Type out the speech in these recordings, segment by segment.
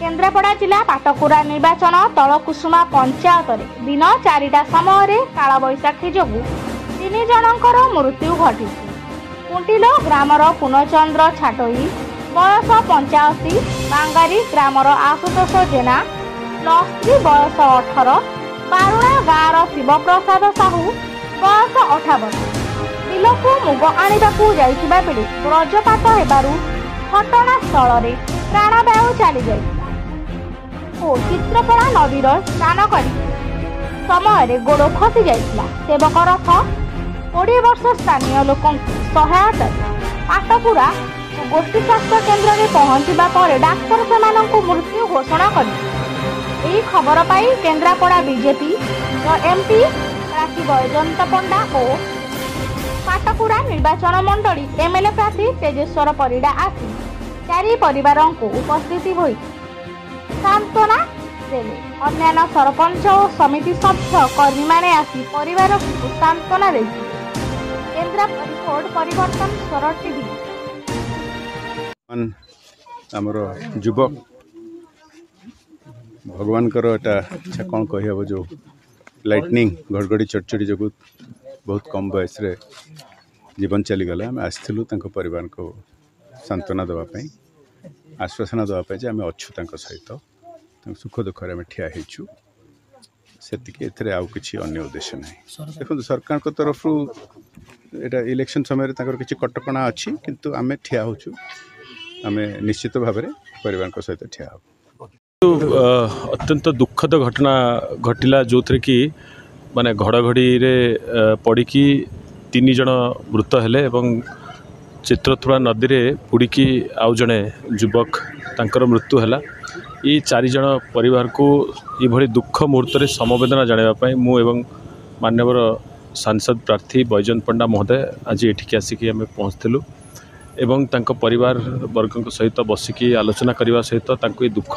केन्द्रापड़ा जिला पाटकुरा निर्वाचन तलकुसुमा पंचायत दिन 4टा समय कालबैशाखी जोगु 3 जनकर मृत्यु घटी। कुंटिलो ग्रामर पूर्णचंद्र छाटोई बयस 85, बांगारी ग्रामर आशुतोष जेना +3 बयस 18, बारुणा गाँवर शिवप्रसाद साहू बयस 58 बिलकू मुग आनिबाकू जाइथिबा बेले वज्रपात हेबारु घटनास्थल में प्राणवायु चली जाइथिला ओ चित्रपड़ा नदीर स्नान कर समय गोड़ खसी जाइथिला। सेवक रथ 20 वर्ष स्थानीय लोक सहायता पाटकुरा गोष्ठी स्वास्थ्य केन्द्र में पहुंचवा पर डाक्तर से मृत्यु घोषणा कर खबर पाई केन्द्रापड़ा बीजेपी एमपी प्रार्थी बैजयंत पंडा और पाटकुरा निर्वाचन मंडली एमएलए प्रार्थी तेजेश्वर परिडा आसी 4 परिवार को उपस्थिति होई सांत्वना देले। अन्य सरपंच और समिति सभ्य कर्मी माने आसी परिवार को सांत्वना देले। केन्द्रापड़ा रिपोर्ट परिवर्तन स्वर टीवी। आमर युवक भगवान कर एटा अच्छा कौन कह हम जो लाइटनिंग घड़घड़ी चढ़चड़ी जो बहुत कम बयस जीवन चलीगला। आम आसलु परिवार को सांत्वना देवाई आश्वासन देवाई आम अच्छु सहित सुख दुखर आम ठिया से आउ कि अन्य उद्देश्य ना। देखो सरकार को तरफ एटा इलेक्शन समय किसी कटकणा अच्छी किंतु आम ठिया होचु आम निश्चित भाव परिवार सहित ठिया हो। अत्यंत दुखद घटना घटिला जो थे कि माने घड़घड़ी पड़ी 3 जन मृत हेले एवं चित्रथुड़ा नदी में बुड़ीकी आउ जड़े युवक तांकर मृत्यु है। ये 4 जन परिवार को ये दुख मुहूर्त में समवेदना जानापी मु एवं माननीय सांसद प्रार्थी बैजयंत पंडा महोदय आज एठिकी आसिकी आम पहुँचलु एवं तांको परिवार वर्ग सहित बसिकी आलोचना करने सहित ये दुख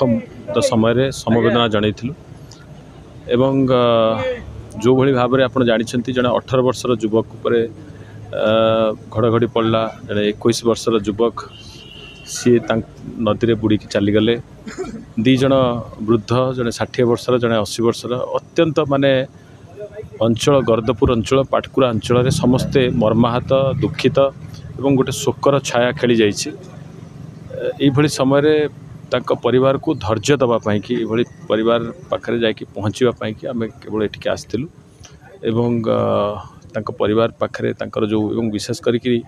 समय समवेदना जनइलु एवं जो भली भाव में आप जानते जड़े 18 वर्षर युवक उपर घड़घड़ी पड़ला, जड़े 21 वर्षर युवक सी नदी में बुड़ी चलीगले। 2 जन वृद्ध जड़े 60 वर्षर जड़े 80 वर्षर अत्यंत माने अंचल गरदपुर अंचल पाटकुरा अंचल समस्ते मर्माहत दुखित एवं गोटे शोकर छाया खेली जाइए। समय तांको परिवार को धैर्य दवापाई कि ये परिवार पाखे जाकि पहुँचापी कि आम केवल ये आसलु एवं तांको परिवार पाखे तांकर जो एवं विशेष करी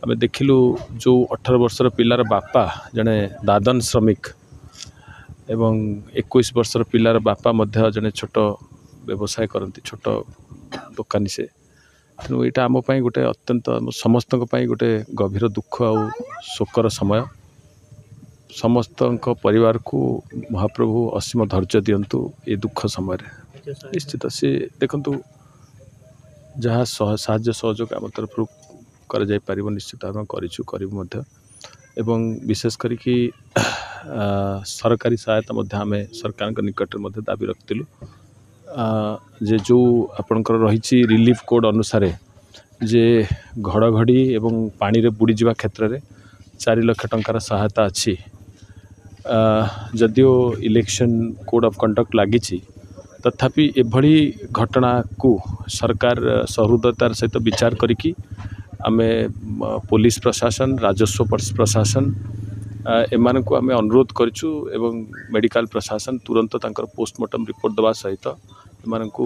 आम देखिलु जो 18 वर्षर पिलार बापा जड़े दादन श्रमिक एवं 21 वर्षर पिलार बापा मध्य जड़े छोट व्यवसाय करती छोट दुकानी से। तेणु यहाँ आमपाई गोटे अत्यंत समस्त गोटे गभीर दुख आ शोकर समय। समस्त परिवार को महाप्रभु असीम धैर्य दिंतु ये दुख समय। निश्चित से देखु जहाँ साहाय्य सहयोग आम तरफ कर निश्चित आम करूँ एवं विशेष करी सरकारी सहायता आम सरकार निकट में दाबी रखिलु जे जो आपणकर रही रिलीफ कोड अनुसार जे घड़घड़ी एवं पानी रे बुड़ी जावा क्षेत्र में 4 लाख टंकार सहायता अच्छी। जदियो इलेक्शन कोड ऑफ कंडक्ट लगी तथापि एभली घटना को सरकार सहृदयतार सहित विचार करिकी आमे पुलिस प्रशासन राजस्व प्रशासन एमान को आमे अनुरोध करूँ एवं मेडिकल प्रशासन तुरंत तांकर पोस्टमार्टम रिपोर्ट देवा सहित एमान को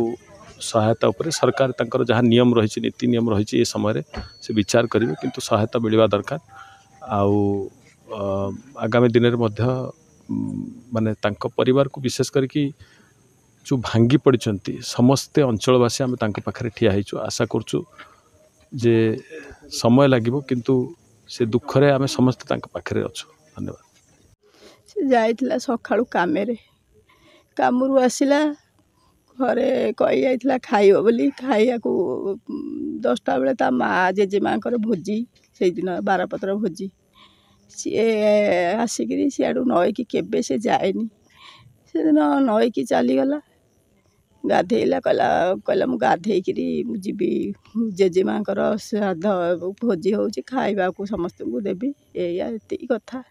सहायता उपरे सरकार तांकर जहाँ नियम रही नीति नियम रही ये समय से विचार करेंगे किंतु सहायता मिलवा दरकार। आगामी दिन में माने तांको परिवार को विशेष करके जो भांगी पड़ती समस्ते अंचलवासी आम पाखे ठिया होइछु। आशा करछु जे समय लगिबो किंतु से दुखरे आम समस्ते पाखे अच्छु। धन्यवाद। जाइथिला सखाळु कामरू आसिला घरे कही जाइथिला खाइबो बोली खाइया को 10टा बेले ता माँ जेजेमा भोजी से दिन 12 पत्र भोजी सी आसिकी सियाड़ू नईकी केबे से जाएनी से दिन नईकी चलीगला गाधेला कहला मु गाधेकरी जीवी जेजेमा श्राद्ध भोजी हो खाइबा को समस्त को देवी या कथा।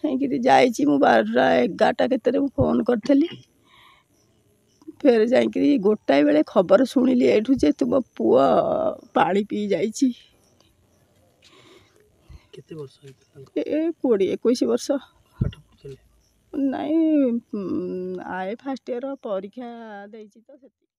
ହେଇକିରି ଯାଇଛି। ମୁଁ 12ଟା 11ଟା କେତେରେ ମୁଁ ଫୋନ୍ କରିଥିଲି। ଫେର ଯାଇକିରି ଗୋଟାଏ ବେଳେ ଖବର ଶୁଣିଲି ଏଇଠୁ ଯେ ତୁମ ପୁଅ ପାଣି ପିଇ ଯାଇଛି। କେତେ ବର୍ଷ ହେଇଥିଲା? ଏ 20-21 ବର୍ଷ। ପାଠ ପଢ଼ୁଥିଲେ? ନାଇଁ ଆଏ ଫାର୍ଷ୍ଟ ଇୟର ପରୀକ୍ଷା ଦେଇଛି ତ ସେଥିପାଇଁ।